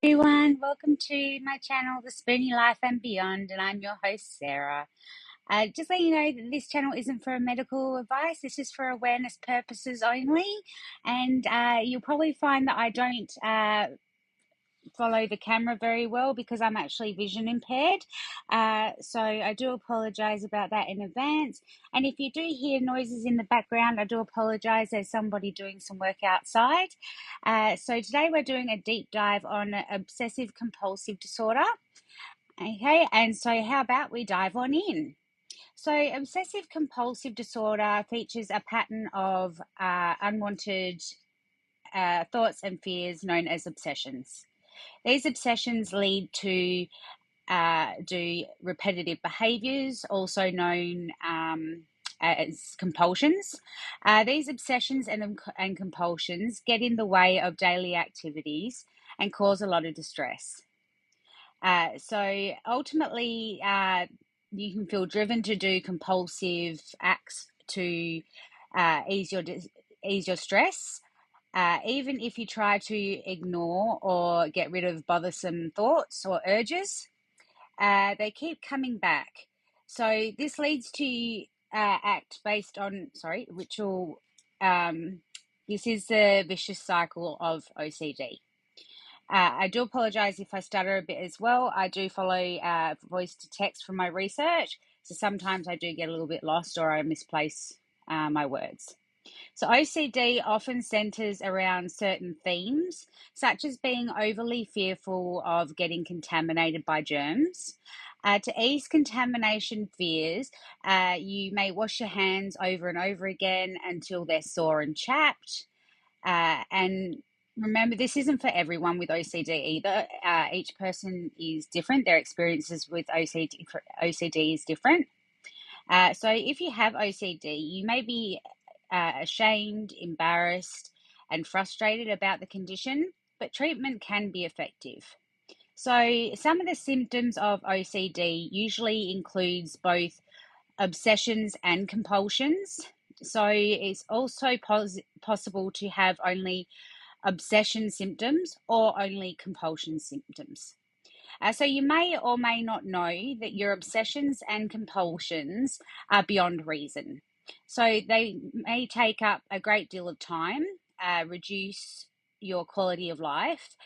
Everyone, welcome to my channel, The Spoony Life and Beyond, and I'm your host, Sarah. Just let you know that this channel isn't for medical advice, this is for awareness purposes only, and you'll probably find that I don't follow the camera very well because I'm actually vision impaired, so I do apologize about that in advance. And if you do hear noises in the background, I do apologize. There's somebody doing some work outside. So today we're doing a deep dive on obsessive compulsive disorder. Okay, and so how about we dive on in? So obsessive compulsive disorder features a pattern of unwanted thoughts and fears known as obsessions. These obsessions lead to do repetitive behaviors, also known as compulsions. These obsessions and compulsions get in the way of daily activities and cause a lot of distress. So ultimately, you can feel driven to do compulsive acts to ease your stress. Even if you try to ignore or get rid of bothersome thoughts or urges, they keep coming back. So this leads to act based on, ritual. This is the vicious cycle of OCD. I do apologize if I stutter a bit as well. I do follow voice to text from my research, so sometimes I do get a little bit lost or I misplace my words. So OCD often centers around certain themes, such as being overly fearful of getting contaminated by germs. To ease contamination fears, you may wash your hands over and over again until they're sore and chapped. And remember, this isn't for everyone with OCD either. Each person is different. Their experiences with OCD is different. So if you have OCD, you may be ashamed, embarrassed, and frustrated about the condition, but treatment can be effective. So some of the symptoms of OCD usually includes both obsessions and compulsions. So it's also possible to have only obsession symptoms or only compulsion symptoms. So you may or may not know that your obsessions and compulsions are beyond reason. So they may take up a great deal of time, reduce your quality of life,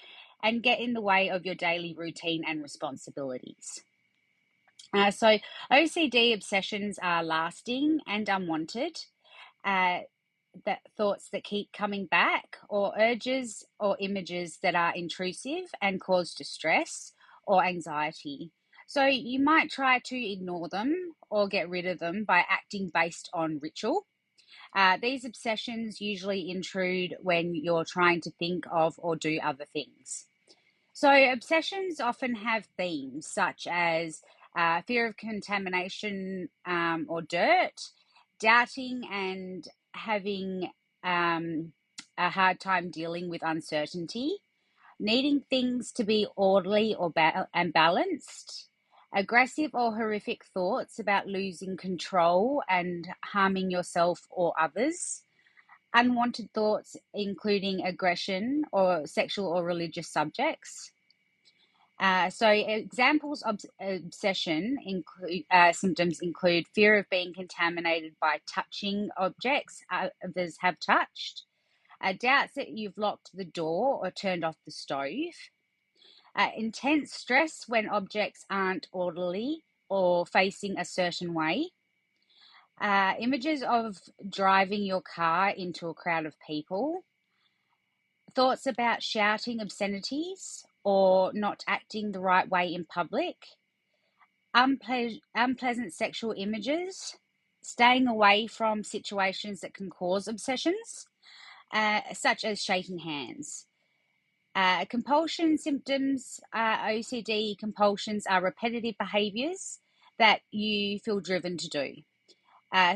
and get in the way of your daily routine and responsibilities. So OCD obsessions are lasting and unwanted. That thoughts that keep coming back, or urges or images that are intrusive and cause distress or anxiety. So you might try to ignore them or get rid of them by acting based on ritual. These obsessions usually intrude when you're trying to think of or do other things. So obsessions often have themes such as fear of contamination or dirt, doubting and having a hard time dealing with uncertainty, needing things to be orderly or and balanced, aggressive or horrific thoughts about losing control and harming yourself or others, unwanted thoughts including aggression or sexual or religious subjects. So examples of obsession symptoms include fear of being contaminated by touching objects others have touched, doubts that you've locked the door or turned off the stove, intense stress when objects aren't orderly or facing a certain way, images of driving your car into a crowd of people, thoughts about shouting obscenities or not acting the right way in public, unpleasant sexual images, staying away from situations that can cause obsessions, such as shaking hands. Compulsion symptoms, OCD compulsions are repetitive behaviours that you feel driven to do.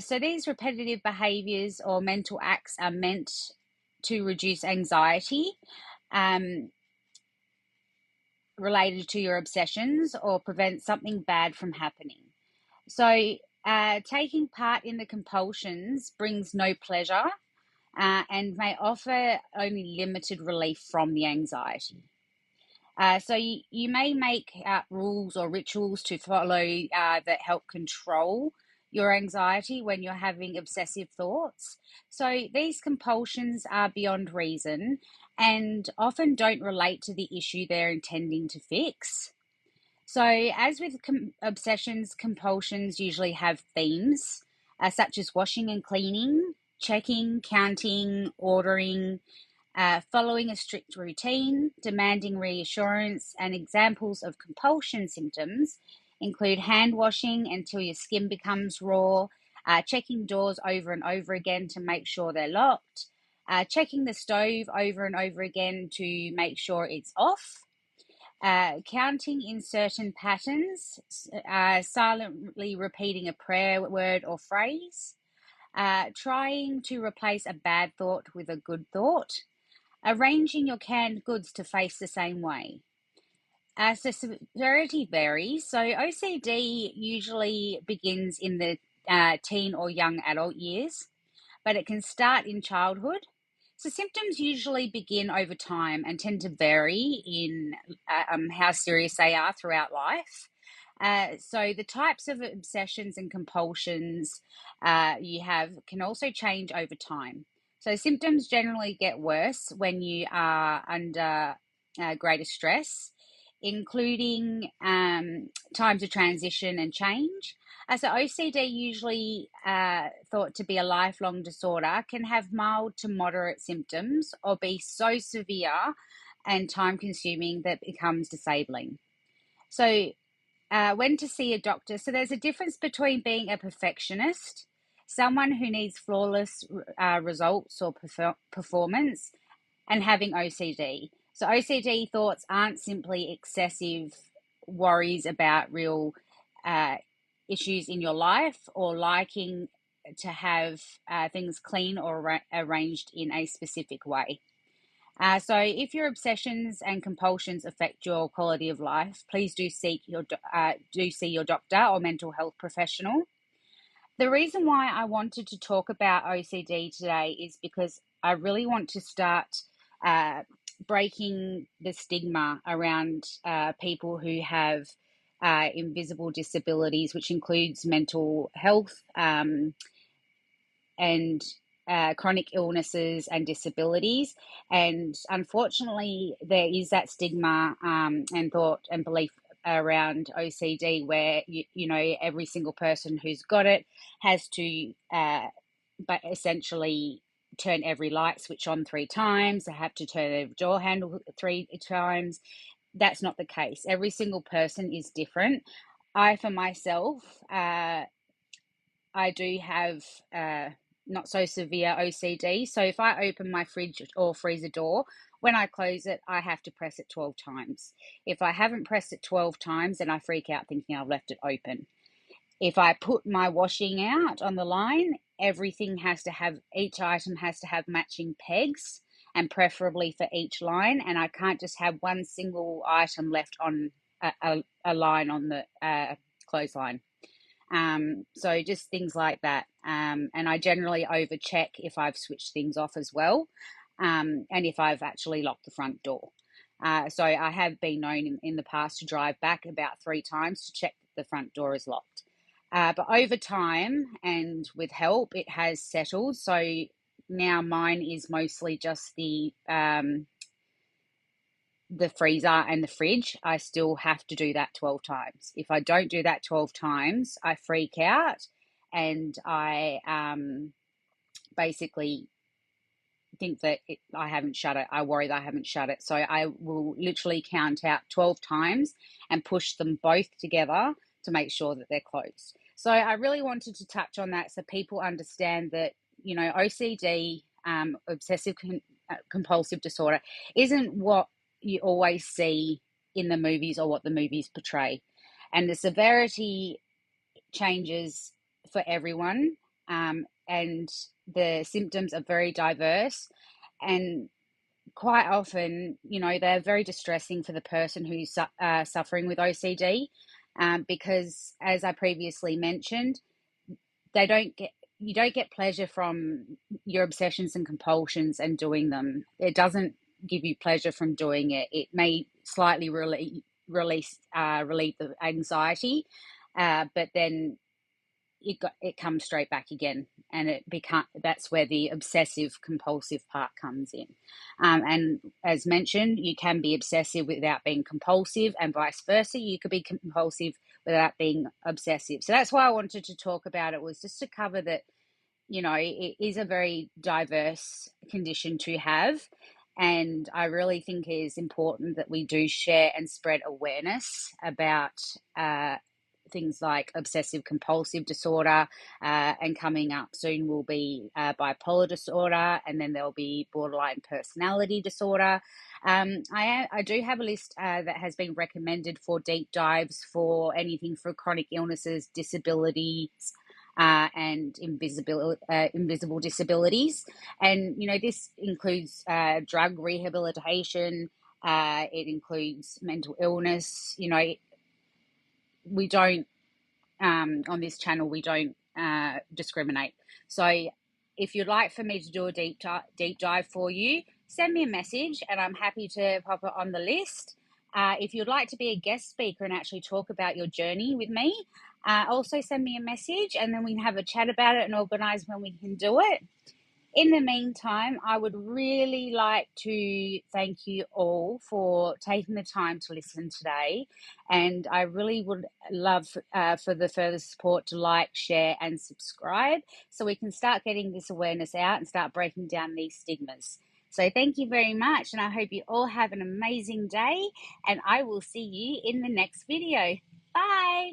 So these repetitive behaviours or mental acts are meant to reduce anxiety related to your obsessions or prevent something bad from happening. So taking part in the compulsions brings no pleasure and may offer only limited relief from the anxiety. So you may make rules or rituals to follow that help control your anxiety when you're having obsessive thoughts. So these compulsions are beyond reason and often don't relate to the issue they're intending to fix. So, as with obsessions, compulsions usually have themes such as washing and cleaning, checking, counting, ordering, following a strict routine, demanding reassurance, and examples of compulsion symptoms include hand washing until your skin becomes raw, checking doors over and over again to make sure they're locked, checking the stove over and over again to make sure it's off, counting in certain patterns, silently repeating a prayer word or phrase, trying to replace a bad thought with a good thought, arranging your canned goods to face the same way. As the severity varies, so OCD usually begins in the teen or young adult years, but it can start in childhood. So symptoms usually begin over time and tend to vary in how serious they are throughout life. So the types of obsessions and compulsions you have can also change over time. So symptoms generally get worse when you are under greater stress, including times of transition and change. So OCD, usually thought to be a lifelong disorder, can have mild to moderate symptoms or be so severe and time-consuming that it becomes disabling. So when to see a doctor. So there's a difference between being a perfectionist, someone who needs flawless results or performance, and having OCD. So OCD thoughts aren't simply excessive worries about real issues in your life or liking to have things clean or arranged in a specific way. So if your obsessions and compulsions affect your quality of life, please do see your doctor or mental health professional. The reason why I wanted to talk about OCD today is because I really want to start breaking the stigma around people who have invisible disabilities, which includes mental health and chronic illnesses and disabilities. And unfortunately, there is that stigma and thought and belief around OCD where, you know, every single person who's got it has to but essentially turn every light switch on 3 times. They have to turn the door handle 3 times. That's not the case. Every single person is different. I, for myself, I do have not so severe OCD. So if I open my fridge or freezer door, when I close it, I have to press it 12 times. If I haven't pressed it 12 times, then I freak out thinking I've left it open. If I put my washing out on the line, each item has to have matching pegs and preferably for each line. And I can't just have one single item left on a line on the clothesline. So just things like that. And I generally over check if I've switched things off as well. And if I've actually locked the front door. So I have been known in the past to drive back about 3 times to check that the front door is locked. But over time and with help, it has settled. So now mine is mostly just the freezer and the fridge. I still have to do that 12 times. If I don't do that 12 times, I freak out and I basically think that I haven't shut it. I worry that I haven't shut it. So I will literally count out 12 times and push them both together to make sure that they're closed. So I really wanted to touch on that so people understand that, you know, OCD, obsessive compulsive disorder, isn't what you always see in the movies or what the movies portray. And the severity changes for everyone, and the symptoms are very diverse, and quite often, you know, they're very distressing for the person who's suffering with OCD, because, as I previously mentioned, you don't get pleasure from your obsessions and compulsions and doing them. It doesn't give you pleasure from doing it. It may slightly relieve the anxiety, but then it comes straight back again, and that's where the obsessive compulsive part comes in. And as mentioned, you can be obsessive without being compulsive, and vice versa. You could be compulsive without being obsessive. So that's why I wanted to talk about it, was just to cover that, it is a very diverse condition to have. And I really think it is important that we do share and spread awareness about things like obsessive compulsive disorder, and coming up soon will be bipolar disorder, and then there'll be borderline personality disorder. I do have a list that has been recommended for deep dives for anything for chronic illnesses, disabilities, and invisible disabilities. And, this includes drug rehabilitation, it includes mental illness. We don't, on this channel, we don't discriminate. So if you'd like for me to do a deep dive for you, send me a message and I'm happy to pop it on the list. If you'd like to be a guest speaker and actually talk about your journey with me, also send me a message, and then we can have a chat about it and organise when we can do it. In the meantime, I would really like to thank you all for taking the time to listen today. And I really would love for the further support to like, share, and subscribe, so we can start getting this awareness out and start breaking down these stigmas. So thank you very much, and I hope you all have an amazing day, and I will see you in the next video. Bye.